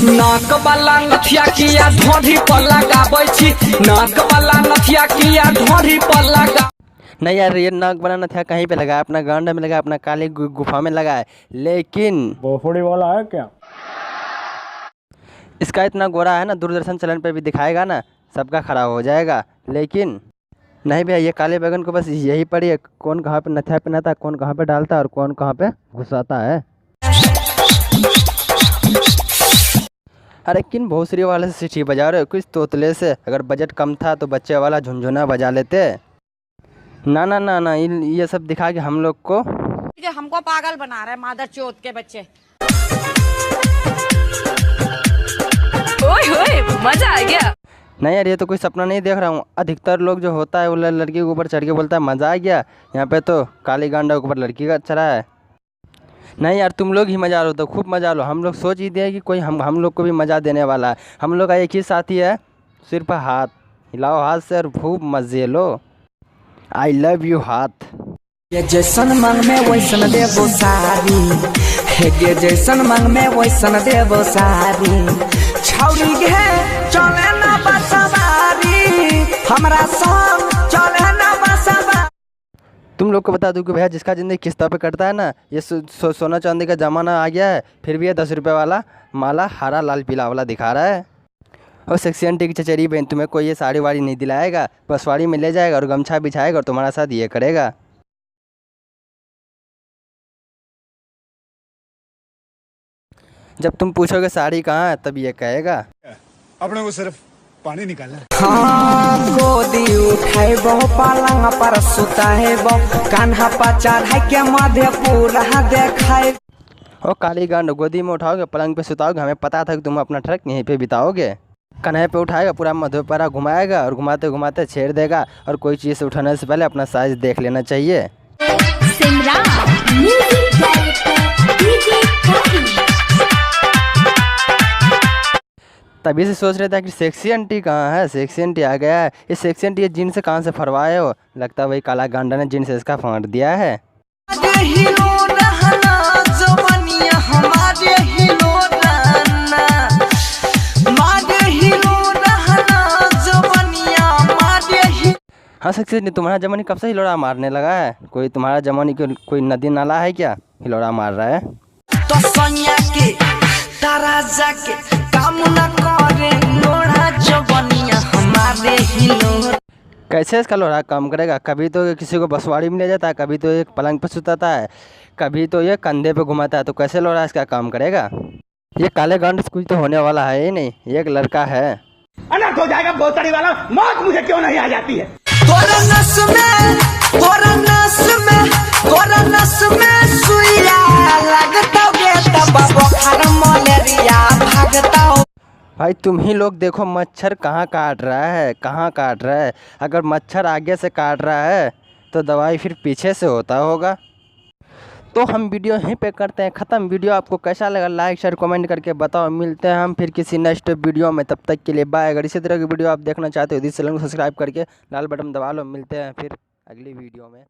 नाक वाला नथिया किया ढोढ़ी पर लगाबै छी, नाक वाला नथिया किया ढोढ़ी पर लगा। नहीं यार, ये नाक वाला नथिया कहीं पे लगा, अपना गांड में लगा, अपना काली गुफा में लगा है, लेकिन भोसड़ी वाला है क्या? इसका इतना गोरा है ना, दूरदर्शन चैनल पे भी दिखाएगा ना, सबका खराब हो जाएगा। लेकिन नहीं भैया, ये काले बैगन को बस यही पड़ी है, कौन कहाँ पे नथिया पहनाता है, कौन कहाँ पे डालता है और कौन कहाँ पे घुसाता है। अरे किन भोसरी वाले से सीटी बजा रहे हो, कुछ तोतले से। अगर बजट कम था तो बच्चे वाला झुनझुना बजा लेते। ना ना ना ना, ये सब दिखा के हम लोग को हमको पागल बना रहे मादर चौथ के बच्चे। ओए होए, मजा आ गया। नहीं यार, ये तो कोई सपना नहीं देख रहा हूँ। अधिकतर लोग जो होता है वो लड़की के ऊपर चढ़ के बोलता है मजा आ गया। यहाँ पे तो काली गांडा के ऊपर लड़की का चढ़ा है। नहीं यार, तुम लोग ही मजा लो तो खूब मजा लो। हम लोग सोच ही दिए कि कोई हम लोग को भी मजा देने वाला है। हम लोग का एक ही साथी है, सिर्फ हाथ हिलाओ, हाथ से और खूब मजे लो। आई लव यू हाथ। ये जैसन मांग में वैसन देबो सारी, हे जैसन मांग में वैसन देबो सारी। छौरी गे चले ना बसवारी, हमरा संग चले ना बसवारी। तुम लोग को बता दूं कि भैया, जिसका जिंदगी किस्तों पे कटता है ना, ये सोना चांदी का ज़माना आ गया है, फिर भी ये 10 रुपये वाला माला हरा लाल पीला वाला दिखा रहा है। और सेक्सी आंटी की चचेरी बहन, तुम्हें कोई ये साड़ी वाड़ी नहीं दिलाएगा, बसवाड़ी में ले जाएगा और गमछा बिछाएगा और तुम्हारा साथ ये करेगा। जब तुम पूछोगे साड़ी कहाँ है, तब ये कहेगा अपने को सिर्फ पानी निकालना है। हाँ, गोदी उठाए बहु पलंग पर सुताए बहु, कान्हा पर चढ़ाई के मधेपुरा देखाए। और काली गांड, गोदी में उठाओगे, पलंग पे सुताओगे, हमें पता था कि तुम अपना ट्रक यहीं पे बिताओगे। कन्हे पे उठाएगा, पूरा मधेपुरा घुमाएगा और घुमाते घुमाते छेड़ देगा। और कोई चीज़ उठाने से पहले अपना साइज देख लेना चाहिए। तभी से सोच रहे थे कि सेक्सी आंटी कहाँ है, सेक्सी आंटी आ गया है। ये सेक्सी आंटी ये जीन्स कहाँ से फरवाए हो, लगता है वही काला गांडा ने जीन्स इसका फाड़ दिया है। हाँ सेक्सी आंटी, तुम्हारा जमानी कब से हिलोड़ा मारने लगा है? कोई तुम्हारा जमानी कोई नदी नाला है क्या, हिलोड़ा मार रहा है? तो सोनिया के तारा जाके काम न करे, लोढ़ा जवनिया हमारे ही लोढ़ा। कैसे इसका लोढ़ा काम करेगा? कभी तो ये किसी को बसवाड़ी में ले जाता है, कभी तो ये पलंग पर सुताता है, कभी तो ये कंधे पे घुमाता है। तो कैसे लोढ़ा इसका काम करेगा? ये काले गांड से कुछ तो होने वाला है ही नहीं, ये एक लड़का है। अनर्थ हो जाएगा बोतड़ी वाला, मौत मुझे क्यों नहीं आ जाती है? तोरा नस में, तोरा नस में, तोरा नस में सुइया लगता गे तब बुखार मलेरिया भागता हो। भाई तुम ही लोग देखो, मच्छर कहाँ काट रहा है, कहाँ काट रहा है। अगर मच्छर आगे से काट रहा है तो दवाई फिर पीछे से होता होगा। तो हम वीडियो यहीं पे करते हैं ख़त्म। वीडियो आपको कैसा लगा, लाइक शेयर कमेंट करके बताओ। मिलते हैं हम फिर किसी नेक्स्ट वीडियो में, तब तक के लिए बाय। अगर इसी तरह की वीडियो आप देखना चाहते हो तो इस चैनल को सब्सक्राइब करके लाल बटन दबा लो। मिलते हैं फिर अगली वीडियो में।